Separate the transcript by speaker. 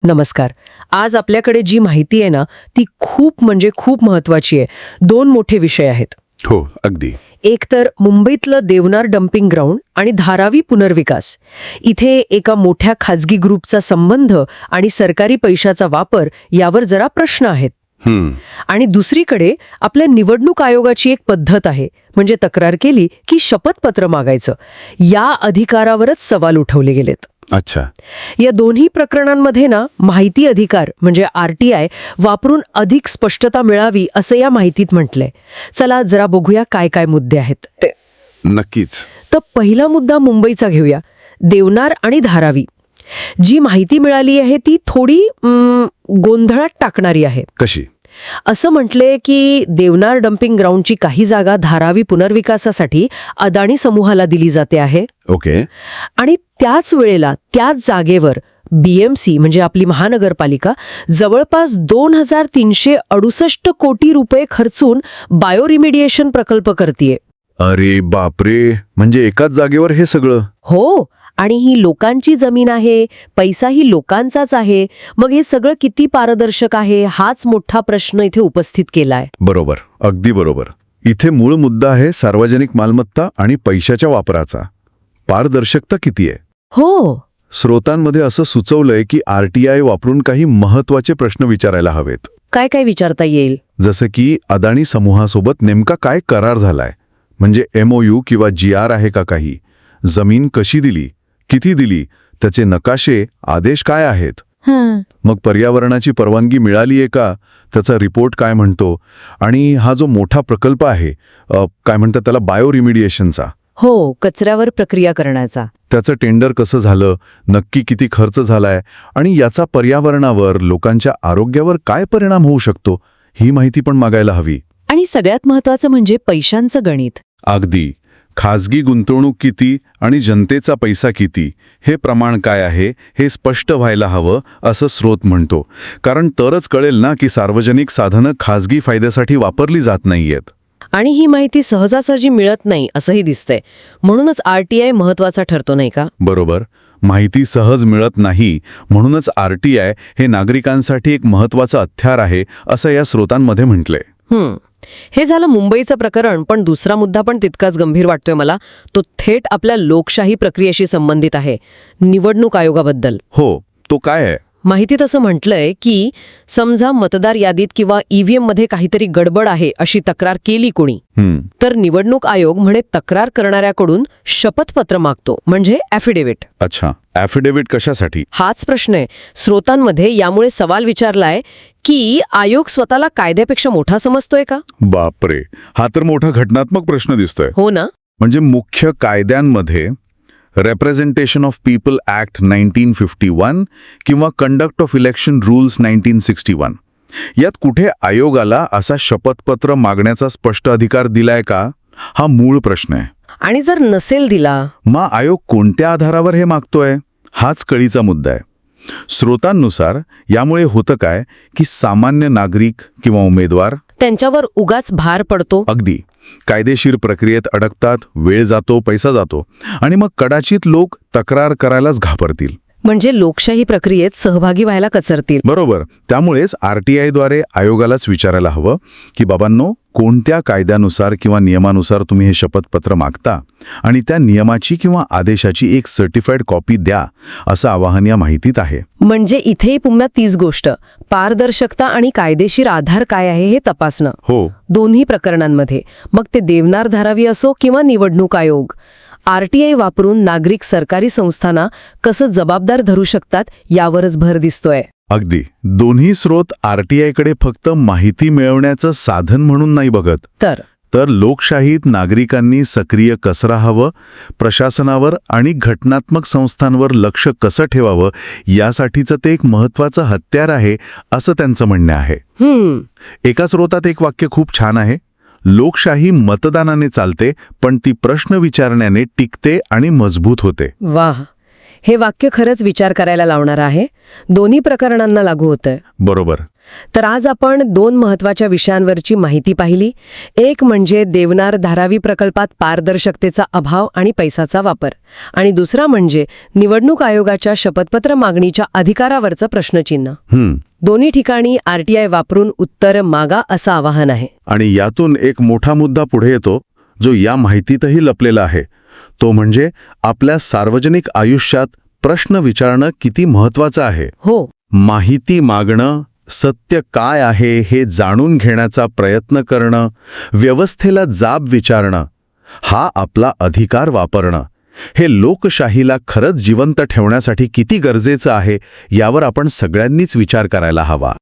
Speaker 1: नमस्कार. आज आपल्याकडे जी माहिती आहे ना ती खूप म्हणजे खूप महत्वाची आहे. दोन मोठे विषय आहेत.
Speaker 2: हो, अगदी.
Speaker 1: एक तर मुंबईतलं देवनार डम्पिंग ग्राउंड आणि धारावी पुनर्विकास. इथे एका मोठ्या खाजगी ग्रुपचा संबंध आणि सरकारी पैशाचा वापर यावर जरा प्रश्न आहेत. आणि दुसरीकडे आपल्या निवडणूक आयोगाची एक पद्धत आहे, म्हणजे तक्रार केली की शपथपत्र मागायचं. या अधिकारावरच सवाल उठवले गेलेत.
Speaker 2: अच्छा.
Speaker 1: या दोन्ही प्रकरणांमध्ये ना माहिती अधिकार म्हणजे RTI वापरून अधिक स्पष्टता मिळावी असं या माहितीत म्हटलंय. चला जरा बघूया काय काय मुद्दे आहेत ते.
Speaker 2: नक्कीच.
Speaker 1: तर पहिला मुद्दा मुंबईचा घेऊया, देवनार आणि धारावी. जी माहिती मिळाली आहे ती थोडी गोंधळात टाकणारी आहे.
Speaker 2: कशी?
Speaker 1: असं म्हटलंय की देवनार डम्पिंग ग्राउंडची काही जागा धारावी पुनर्विकासासाठी अदानी समूहाला दिली जाते आहे.
Speaker 2: ओके.
Speaker 1: आणि त्याच वेळेला त्याच जागेवर BMC म्हणजे आपली महानगरपालिका जवळपास 2368 कोटी रुपये खर्चून बायोरिमिडिएशन प्रकल्प करतीये.
Speaker 2: अरे बापरे, म्हणजे एकाच जागेवर हे सगळं?
Speaker 1: हो, आणि ही लोकांची जमीन आहे, पैसाही लोकांचाच आहे. मग हे सगळं किती पारदर्शक आहे हाच मोठा प्रश्न इथे उपस्थित केलाय.
Speaker 2: बरोबर, अगदी बरोबर. इथे मूळ मुद्दा आहे सार्वजनिक मालमत्ता आणि पैशाच्या वापराचा. पारदर्शकता किती आहे?
Speaker 1: हो.
Speaker 2: स्रोतांमध्ये असं सुचवलंय की RTI वापरून काही महत्वाचे प्रश्न विचारायला हवेत.
Speaker 1: काय काय विचारता येईल?
Speaker 2: जसं की अदानी समूहासोबत नेमका काय करार झालाय, म्हणजे MOU किंवा GR आहे का काही? जमीन कशी दिली, किती दिली, त्याचे नकाशे, आदेश काय आहेत? मग पर्यावरणाची परवानगी मिळालीये का, त्याचा रिपोर्ट काय म्हणतो? आणि हा जो मोठा प्रकल्प आहे, काय म्हणतात त्याला, बायोरिमिडिएशनचा.
Speaker 1: हो, कचऱ्यावर प्रक्रिया करण्याचा.
Speaker 2: त्याचं टेंडर कसं झालं, नक्की किती खर्च झालाय आणि याचा पर्यावरणावर, लोकांच्या आरोग्यावर काय परिणाम होऊ शकतो, ही माहिती पण मागायला हवी.
Speaker 1: आणि सगळ्यात महत्वाचं म्हणजे पैशांचं गणित.
Speaker 2: अगदी. खाजगी गुंतवणूक किती आणि जनतेचा पैसा किती, हे प्रमाण काय आहे हे स्पष्ट व्हायला हवं असं स्रोत म्हणतो. कारण तरच कळेल ना की सार्वजनिक साधनं खाजगी फायद्यासाठी वापरली जात नाहीयेत.
Speaker 1: आणि ही माहिती सहजासहजी मिळत नाही असंही दिसतंय. म्हणूनच RTI महत्वाचा ठरतो, नाही का?
Speaker 2: बरोबर. माहिती सहज मिळत नाही, म्हणूनच RTI हे नागरिकांसाठी एक महत्वाचं हत्यार आहे असं या स्रोतांमध्ये म्हटलंय.
Speaker 1: हे झालं मुंबईचं प्रकरण, पण दुसरा मुद्दा पण तितकाच गंभीर वाटतोय मला. तो थेट आपल्या लोकशाही प्रक्रियेशी संबंधित आहे, निवडणूक आयोगाबद्दल.
Speaker 2: हो, तो काय आहे?
Speaker 1: माहितीत असं म्हटलंय की समजा मतदार यादीत किंवा EVM मध्ये काहीतरी गडबड आहे अशी तक्रार केली कोणी, तर निवडणूक आयोग म्हणे तक्रार करणाऱ्याकडून शपथपत्र मागतो, म्हणजे ॲफिडेव्हिट.
Speaker 2: अच्छा, ॲफिडेव्हिट कशासाठी?
Speaker 1: हाच प्रश्न आहे. स्रोतांमध्ये यामुळे सवाल विचारलाय की आयोग स्वतःला कायद्यापेक्षा मोठा समजतोय का?
Speaker 2: बापरे, हा तर मोठा घटनात्मक प्रश्न दिसतोय.
Speaker 1: हो ना.
Speaker 2: म्हणजे मुख्य कायद्यांमध्ये रिप्रेझेंटेशन ऑफ पीपल ॲक्ट 1951 किंवा कंडक्ट ऑफ इलेक्शन रूल्स 1961, यात कुठे आयोगाला असा शपथपत्र मागण्याचा स्पष्ट अधिकार दिलाय का, हा मूळ प्रश्न आहे.
Speaker 1: आणि जर नसेल दिला,
Speaker 2: मग आयोग कोणत्या आधारावर हे मागतोय, हाच कळीचा मुद्दा आहे. स्रोतांनुसार यामुळे होतं काय की सामान्य नागरिक किंवा उमेदवार
Speaker 1: त्यांच्यावर उगाच भार पडतो.
Speaker 2: अगदी. कायदेशीर प्रक्रियेत अडकतात, वेळ जातो, पैसा जातो आणि मग कदाचित लोक तक्रार करायलाच घाबरतील.
Speaker 1: म्हणजे लोकशाही प्रक्रियेत सहभागी व्हायला कचरतील.
Speaker 2: बरोबर. त्यामुळेच RTI द्वारे आयोगालाच विचारायला हवं की बाबांनो, कोणत्या कायद्यानुसार किंवा नियमानुसार तुम्ही हे शपथपत्र मागता आणि त्या नियमाची किंवा आदेशाची एक सर्टिफाईड कॉपी द्या, असं आवाहन या माहितीत आहे.
Speaker 1: म्हणजे इथेही पुन्हा तीच गोष्ट, पारदर्शकता आणि कायदेशीर आधार काय आहे हे तपासणं.
Speaker 2: हो.
Speaker 1: दोन्ही प्रकरणांमध्ये, मग ते देवनार धारावी असो किंवा निवडणूक आयोग, RTI वापरून नागरिक सरकारी संस्थांना कसं जबाबदार धरू शकतात यावरच भर दिसतोय.
Speaker 2: अगदी. दोन्ही स्रोत RTI कडे फक्त माहिती मिळवण्याचं साधन म्हणून नाही बघत, तर लोकशाहीत नागरिकांनी सक्रिय कसं राहावं, प्रशासनावर आणि घटनात्मक संस्थांवर लक्ष कसं ठेवावं, यासाठीचं ते एक महत्वाचं हत्यार आहे असं त्यांचं म्हणणं आहे. एका स्रोतात एक वाक्य खूप छान आहे, लोकशाही मतदानाने चालते, पण ती प्रश्न विचारण्याने टिकते आणि मजबूत होते.
Speaker 1: वाह, हे वाक्य खरंच विचार करायला लावणार आहे. दोन्ही प्रकरणांना लागू होतंय.
Speaker 2: बरोबर.
Speaker 1: तर आज आपण 2 महत्त्वाच्या विषयांवरची माहिती पाहिली. एक म्हणजे देवनार धारावी प्रकल्पात पारदर्शकतेचा अभाव आणि पैशाचा वापर, आणि दुसरा म्हणजे निवडणूक आयोगाच्या शपथपत्र मागणीच्या अधिकारावरचं प्रश्नचिन्ह. दोन्ही ठिकाणी आरटीआय वापरून उत्तर मागा असं आवाहन आहे.
Speaker 2: आणि यातून एक मोठा मुद्दा पुढे येतो, जो या माहितीतही लपलेला आहे. तो म्हणजे आपल्या सार्वजनिक आयुष्यात प्रश्न विचारणं किती महत्वाचं आहे.
Speaker 1: हो,
Speaker 2: माहिती मागणं, सत्य काय आहे हे जाणून घेण्याचा प्रयत्न करणं, व्यवस्थेला जाब विचारणं, हा आपला अधिकार वापरणं, हे लोकशाहीला खरंच जिवंत ठेवण्यासाठी किती गरजेचं आहे यावर आपण सगळ्यांनीच विचार करायला हवा.